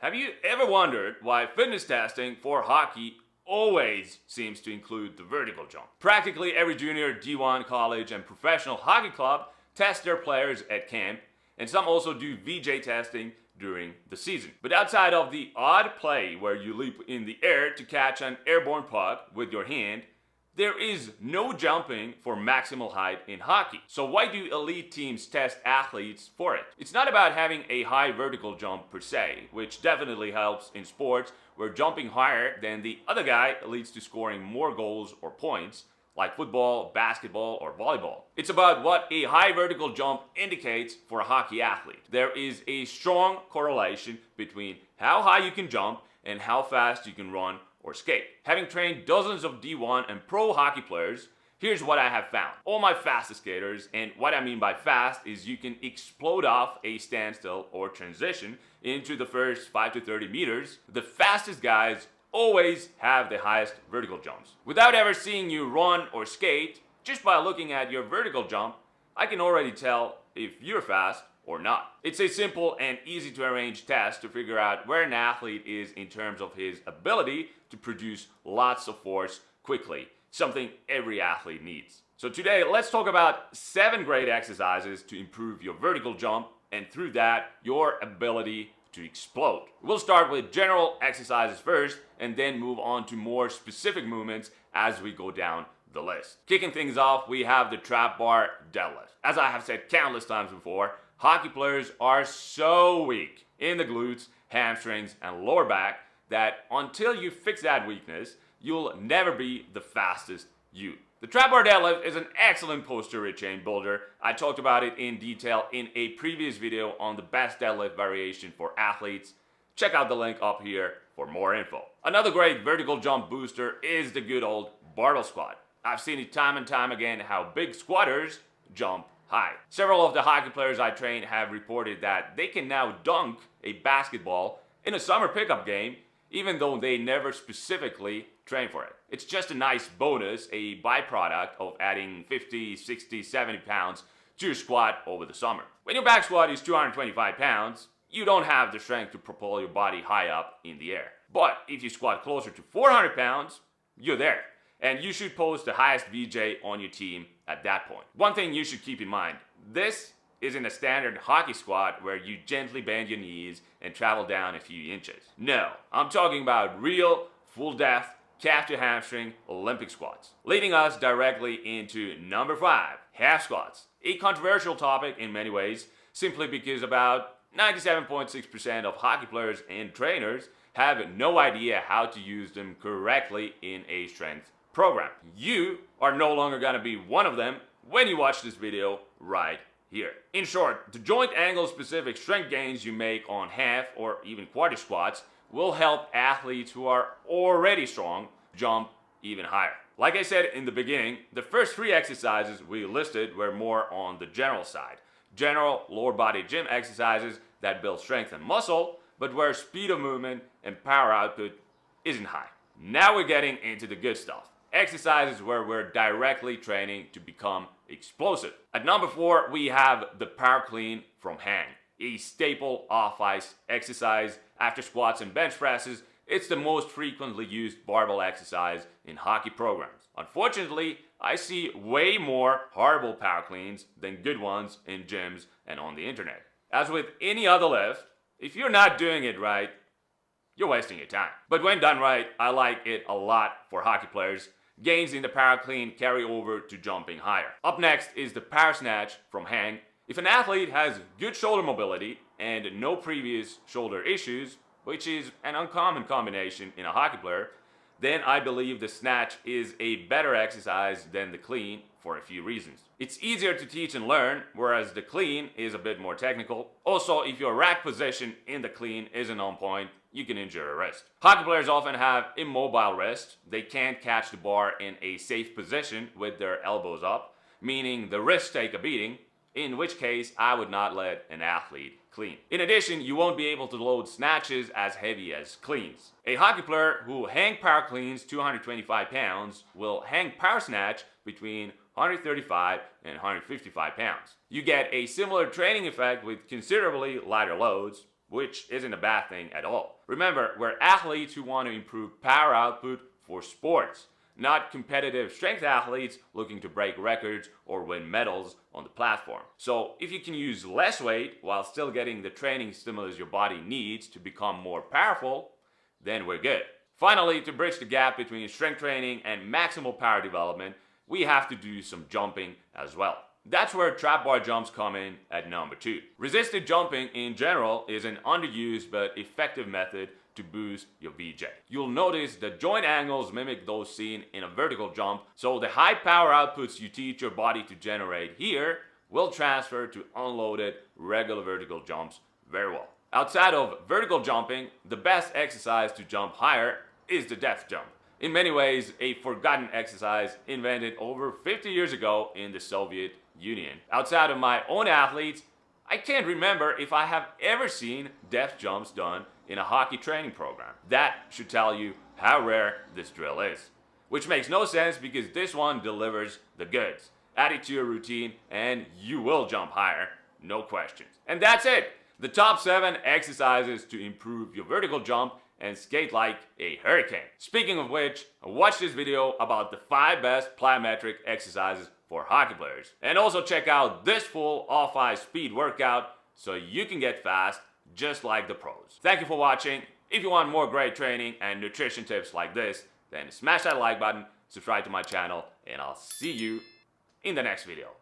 Have you ever wondered why fitness testing for hockey always seems to include the vertical jump? Practically every junior, D1, college, and professional hockey club test their players at camp, and some also do VJ testing during the season. But outside of the odd play where you leap in the air to catch an airborne puck with your hand, there is no jumping for maximal height in hockey. So why do elite teams test athletes for it? It's not about having a high vertical jump per se, which definitely helps in sports where jumping higher than the other guy leads to scoring more goals or points, like football, basketball, or volleyball. It's about what a high vertical jump indicates for a hockey athlete. There is a strong correlation between how high you can jump and how fast you can run or skate. Having trained dozens of D1 and pro hockey players, here's what I have found. All my fastest skaters, and what I mean by fast is you can explode off a standstill or transition into the first 5 to 30 meters. The fastest guys always have the highest vertical jumps. Without ever seeing you run or skate, just by looking at your vertical jump, I can already tell if you're fast or not. It's a simple and easy to arrange test to figure out where an athlete is in terms of his ability to produce lots of force quickly, something every athlete needs. So today, let's talk about 7 great exercises to improve your vertical jump and through that, your ability to explode. We'll start with general exercises first and then move on to more specific movements as we go down the list. Kicking things off, we have the trap bar deadlift. As I have said countless times before, hockey players are so weak in the glutes, hamstrings, and lower back that until you fix that weakness, you'll never be the fastest you. The trap bar deadlift is an excellent posterior chain builder. I talked about it in detail in a previous video on the best deadlift variation for athletes. Check out the link up here for more info. Another great vertical jump booster is the good old barbell squat. I've seen it time and time again how big squatters jump high. Several of the hockey players I train have reported that they can now dunk a basketball in a summer pickup game even though they never specifically train for it. It's just a nice bonus, a byproduct of adding 50, 60, 70 pounds to your squat over the summer. When your back squat is 225 pounds, you don't have the strength to propel your body high up in the air. But if you squat closer to 400 pounds, you're there. And you should post the highest VJ on your team at that point. One thing you should keep in mind, this isn't a standard hockey squat where you gently bend your knees and travel down a few inches. No, I'm talking about real, full depth, calf to hamstring Olympic squats. Leading us directly into number 5, half squats. A controversial topic in many ways, simply because about 97.6% of hockey players and trainers have no idea how to use them correctly in a strength program. You are no longer going to be one of them when you watch this video right here. In short, the joint angle specific strength gains you make on half or even quarter squats will help athletes who are already strong jump even higher. Like I said in the beginning, the first 3 exercises we listed were more on the general side. General lower body gym exercises that build strength and muscle, but where speed of movement and power output isn't high. Now we're getting into the good stuff. Exercises where we're directly training to become explosive. At number 4, we have the power clean from hang, a staple off-ice exercise after squats and bench presses. It's the most frequently used barbell exercise in hockey programs. Unfortunately, I see way more horrible power cleans than good ones in gyms and on the internet. As with any other lift, if you're not doing it right, you're wasting your time. But when done right, I like it a lot for hockey players. Gains in the power clean carry over to jumping higher. Up next is the power snatch from hang. If an athlete has good shoulder mobility and no previous shoulder issues, which is an uncommon combination in a hockey player, then I believe the snatch is a better exercise than the clean for a few reasons. It's easier to teach and learn, whereas the clean is a bit more technical. Also, if your rack position in the clean isn't on point, you can injure a wrist. Hockey players often have immobile wrists. They can't catch the bar in a safe position with their elbows up, meaning the wrists take a beating, in which case I would not let an athlete clean. In addition, you won't be able to load snatches as heavy as cleans. A hockey player who hang power cleans 225 pounds will hang power snatch between 135 and 155 pounds. You get a similar training effect with considerably lighter loads, which isn't a bad thing at all. Remember, we're athletes who want to improve power output for sports, not competitive strength athletes looking to break records or win medals on the platform. So if you can use less weight while still getting the training stimulus your body needs to become more powerful, then we're good. Finally, to bridge the gap between strength training and maximal power development, we have to do some jumping as well. That's where trap bar jumps come in at number 2. Resisted jumping in general is an underused but effective method to boost your VJ. You'll notice the joint angles mimic those seen in a vertical jump, so the high power outputs you teach your body to generate here will transfer to unloaded regular vertical jumps very well. Outside of vertical jumping, the best exercise to jump higher is the depth jump. In many ways, a forgotten exercise invented over 50 years ago in the Soviet Union. Outside of my own athletes, I can't remember if I have ever seen depth jumps done in a hockey training program. That should tell you how rare this drill is. Which makes no sense because this one delivers the goods. Add it to your routine and you will jump higher, no questions. And that's it! The top 7 exercises to improve your vertical jump and skate like a hurricane. Speaking of which, watch this video about the 5 best plyometric exercises for hockey players. And also check out this full off-ice speed workout so you can get fast just like the pros. Thank you for watching. If you want more great training and nutrition tips like this, then smash that like button, subscribe to my channel, and I'll see you in the next video.